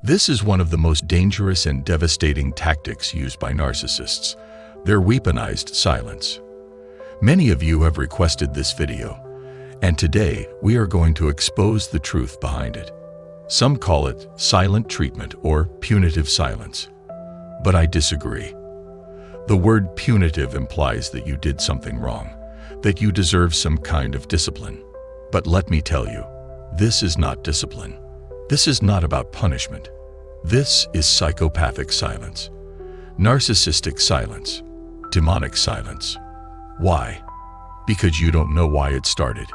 This is one of the most dangerous and devastating tactics used by narcissists, their weaponized silence. Many of you have requested this video, and today we are going to expose the truth behind it. Some call it silent treatment or punitive silence, but I disagree. The word punitive implies that you did something wrong, that you deserve some kind of discipline. But let me tell you, this is not discipline. This is not about punishment. This is psychopathic silence, narcissistic silence, demonic silence. Why? Because you don't know why it started.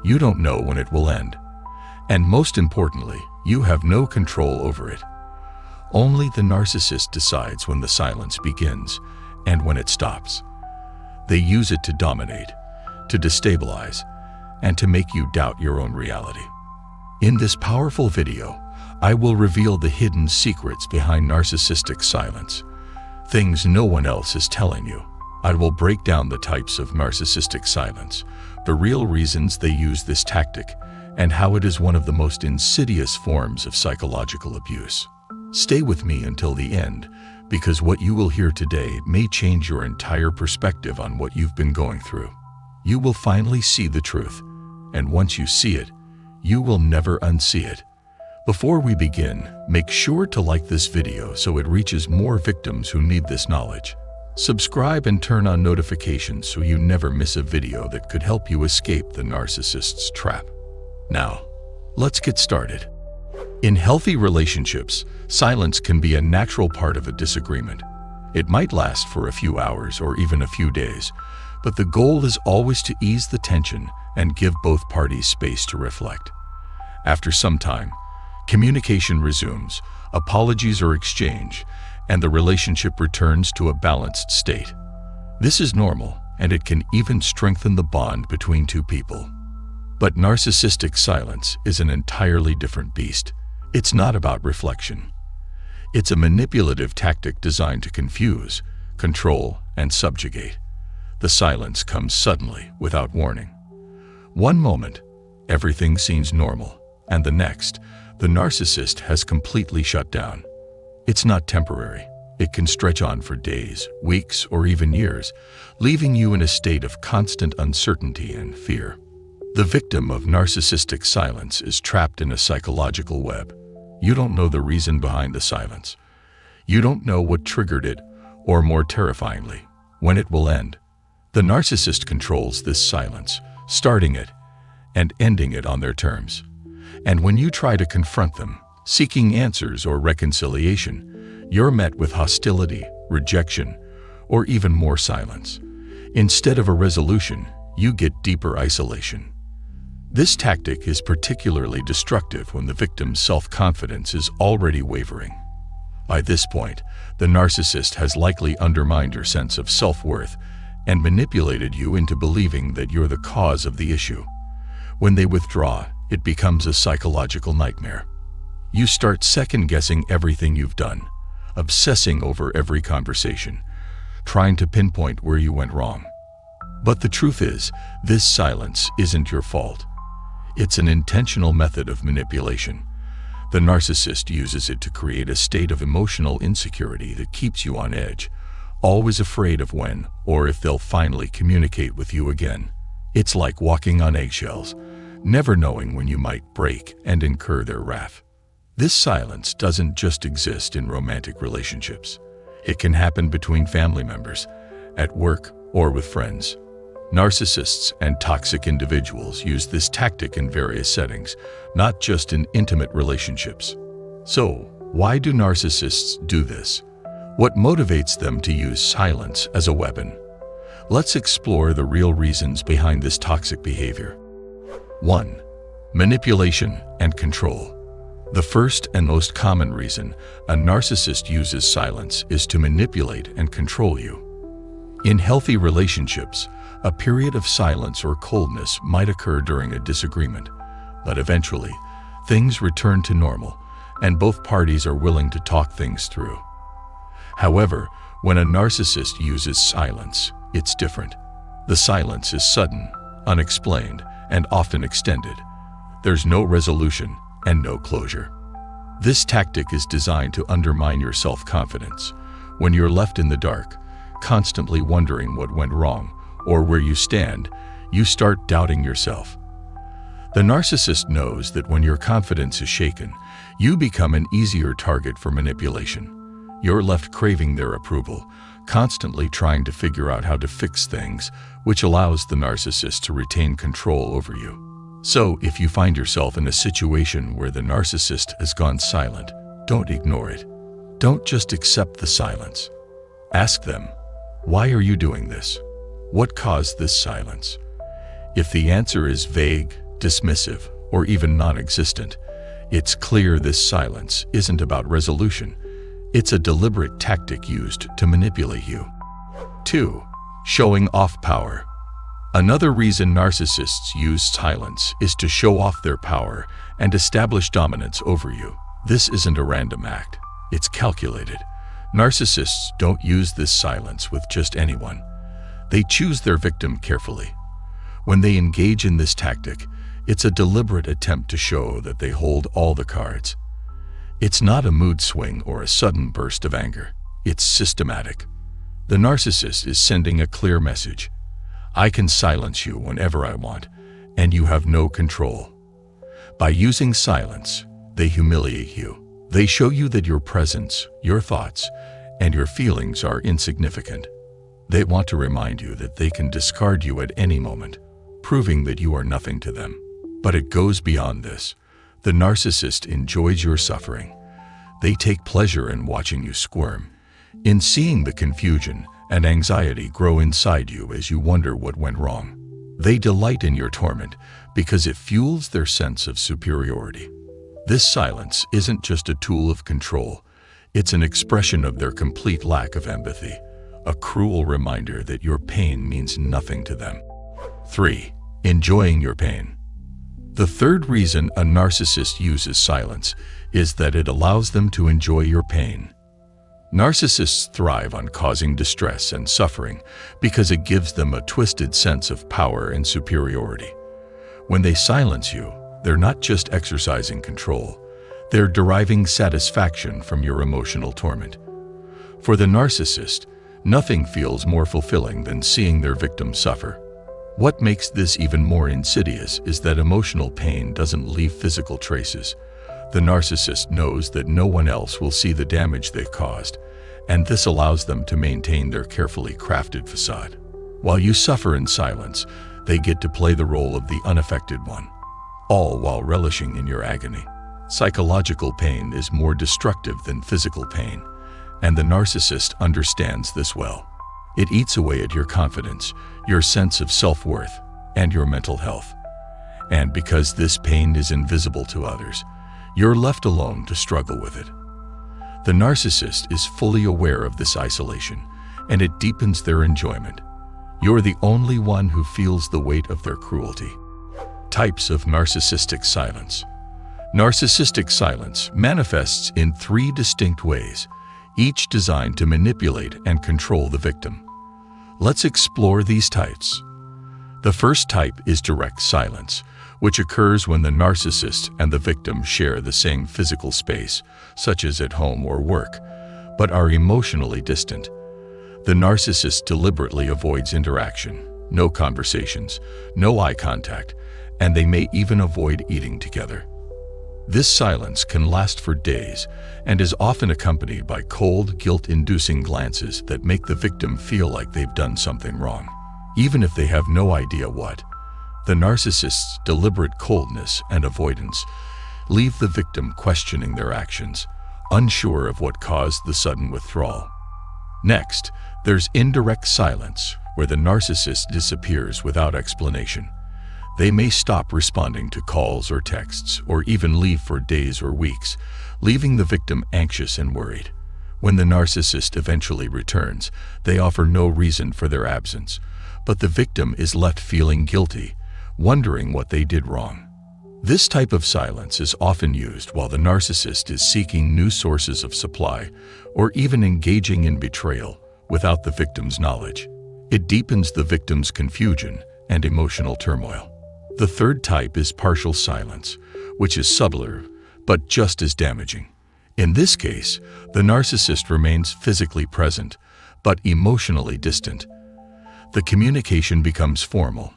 You don't know when it will end. And most importantly, you have no control over it. Only the narcissist decides when the silence begins and when it stops. They use it to dominate, to destabilize, and to make you doubt your own reality. In this powerful video, I will reveal the hidden secrets behind narcissistic silence, things no one else is telling you. I will break down the types of narcissistic silence, the real reasons they use this tactic, and how it is one of the most insidious forms of psychological abuse. Stay with me until the end, because what you will hear today may change your entire perspective on what you've been going through. You will finally see the truth, and once you see it, you will never unsee it. Before we begin, make sure to like this video so it reaches more victims who need this knowledge. Subscribe and turn on notifications so you never miss a video that could help you escape the narcissist's trap. Now, let's get started. In healthy relationships, silence can be a natural part of a disagreement. It might last for a few hours or even a few days, but the goal is always to ease the tension and give both parties space to reflect. After some time, communication resumes, apologies are exchanged, and the relationship returns to a balanced state. This is normal, and it can even strengthen the bond between two people. But narcissistic silence is an entirely different beast. It's not about reflection. It's a manipulative tactic designed to confuse, control, and subjugate. The silence comes suddenly, without warning. One moment, everything seems normal, and the next, the narcissist has completely shut down. It's not temporary. It can stretch on for days, weeks, or even years, leaving you in a state of constant uncertainty and fear. The victim of narcissistic silence is trapped in a psychological web. You don't know the reason behind the silence. You don't know what triggered it, or more terrifyingly, when it will end. The narcissist controls this silence, starting it and ending it on their terms. And when you try to confront them, seeking answers or reconciliation, you're met with hostility, rejection, or even more silence. Instead of a resolution, you get deeper isolation. This tactic is particularly destructive when the victim's self-confidence is already wavering. By this point, the narcissist has likely undermined your sense of self-worth and manipulated you into believing that you're the cause of the issue. When they withdraw, it becomes a psychological nightmare. You start second-guessing everything you've done, obsessing over every conversation, trying to pinpoint where you went wrong. But the truth is, this silence isn't your fault. It's an intentional method of manipulation. The narcissist uses it to create a state of emotional insecurity that keeps you on edge, always afraid of when or if they'll finally communicate with you again. It's like walking on eggshells, never knowing when you might break and incur their wrath. This silence doesn't just exist in romantic relationships. It can happen between family members, at work, or with friends. Narcissists and toxic individuals use this tactic in various settings, not just in intimate relationships. So, why do narcissists do this? What motivates them to use silence as a weapon? Let's explore the real reasons behind this toxic behavior. 1. Manipulation and control. The first and most common reason a narcissist uses silence is to manipulate and control you. In healthy relationships, a period of silence or coldness might occur during a disagreement, but eventually, things return to normal, and both parties are willing to talk things through. However, when a narcissist uses silence, it's different. The silence is sudden, unexplained, and often extended. There's no resolution and no closure. This tactic is designed to undermine your self-confidence. When you're left in the dark, constantly wondering what went wrong or where you stand, you start doubting yourself. The narcissist knows that when your confidence is shaken, you become an easier target for manipulation. You're left craving their approval, constantly trying to figure out how to fix things, which allows the narcissist to retain control over you. So, if you find yourself in a situation where the narcissist has gone silent, don't ignore it. Don't just accept the silence. Ask them, why are you doing this? What caused this silence? If the answer is vague, dismissive, or even non-existent, it's clear this silence isn't about resolution. It's a deliberate tactic used to manipulate you. 2. Showing off power. Another reason narcissists use silence is to show off their power and establish dominance over you. This isn't a random act. It's calculated. Narcissists don't use this silence with just anyone. They choose their victim carefully. When they engage in this tactic, it's a deliberate attempt to show that they hold all the cards. It's not a mood swing or a sudden burst of anger. It's systematic. The narcissist is sending a clear message. I can silence you whenever I want, and you have no control. By using silence, they humiliate you. They show you that your presence, your thoughts, and your feelings are insignificant. They want to remind you that they can discard you at any moment, proving that you are nothing to them. But it goes beyond this. The narcissist enjoys your suffering. They take pleasure in watching you squirm, in seeing the confusion and anxiety grow inside you as you wonder what went wrong. They delight in your torment because it fuels their sense of superiority. This silence isn't just a tool of control. It's an expression of their complete lack of empathy, a cruel reminder that your pain means nothing to them. 3. Enjoying your pain. The third reason a narcissist uses silence is that it allows them to enjoy your pain. Narcissists thrive on causing distress and suffering because it gives them a twisted sense of power and superiority. When they silence you, they're not just exercising control, they're deriving satisfaction from your emotional torment. For the narcissist, nothing feels more fulfilling than seeing their victim suffer. What makes this even more insidious is that emotional pain doesn't leave physical traces. The narcissist knows that no one else will see the damage they've caused, and this allows them to maintain their carefully crafted facade. While you suffer in silence, they get to play the role of the unaffected one, all while relishing in your agony. Psychological pain is more destructive than physical pain, and the narcissist understands this well. It eats away at your confidence, your sense of self-worth, and your mental health. And because this pain is invisible to others, you're left alone to struggle with it. The narcissist is fully aware of this isolation, and it deepens their enjoyment. You're the only one who feels the weight of their cruelty. Types of narcissistic silence. Narcissistic silence manifests in 3 distinct ways, each designed to manipulate and control the victim. Let's explore these types. The first type is direct silence, which occurs when the narcissist and the victim share the same physical space, such as at home or work, but are emotionally distant. The narcissist deliberately avoids interaction, no conversations, no eye contact, and they may even avoid eating together. This silence can last for days and is often accompanied by cold, guilt-inducing glances that make the victim feel like they've done something wrong, even if they have no idea what. The narcissist's deliberate coldness and avoidance leave the victim questioning their actions, unsure of what caused the sudden withdrawal. Next, there's indirect silence, where the narcissist disappears without explanation. They may stop responding to calls or texts, or even leave for days or weeks, leaving the victim anxious and worried. When the narcissist eventually returns, they offer no reason for their absence, but the victim is left feeling guilty, wondering what they did wrong. This type of silence is often used while the narcissist is seeking new sources of supply, or even engaging in betrayal without the victim's knowledge. It deepens the victim's confusion and emotional turmoil. The third type is partial silence, which is subtler but just as damaging. In this case, the narcissist remains physically present, but emotionally distant. The communication becomes formal,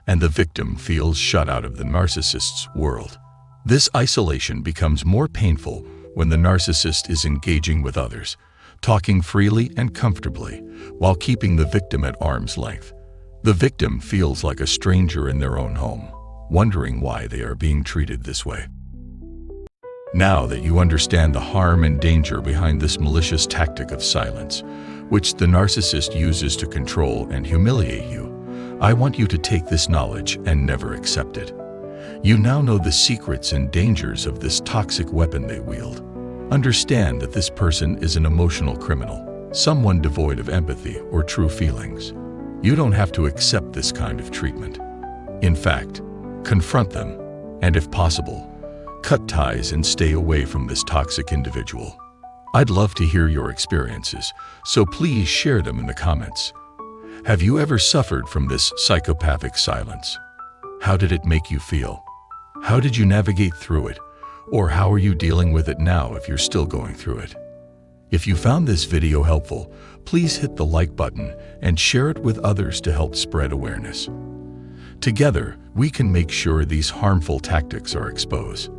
and the victim feels shut out of the narcissist's world. This isolation becomes more painful when the narcissist is engaging with others, talking freely and comfortably, while keeping the victim at arm's length. The victim feels like a stranger in their own home, wondering why they are being treated this way. Now that you understand the harm and danger behind this malicious tactic of silence, which the narcissist uses to control and humiliate you, I want you to take this knowledge and never accept it. You now know the secrets and dangers of this toxic weapon they wield. Understand that this person is an emotional criminal, someone devoid of empathy or true feelings. You don't have to accept this kind of treatment. In fact, confront them, and if possible, cut ties and stay away from this toxic individual. I'd love to hear your experiences, so please share them in the comments. Have you ever suffered from this psychopathic silence? How did it make you feel? How did you navigate through it? Or how are you dealing with it now if you're still going through it? If you found this video helpful, please hit the like button and share it with others to help spread awareness. Together, we can make sure these harmful tactics are exposed.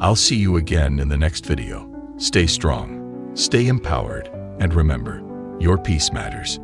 I'll see you again in the next video. Stay strong, stay empowered, and remember, your peace matters.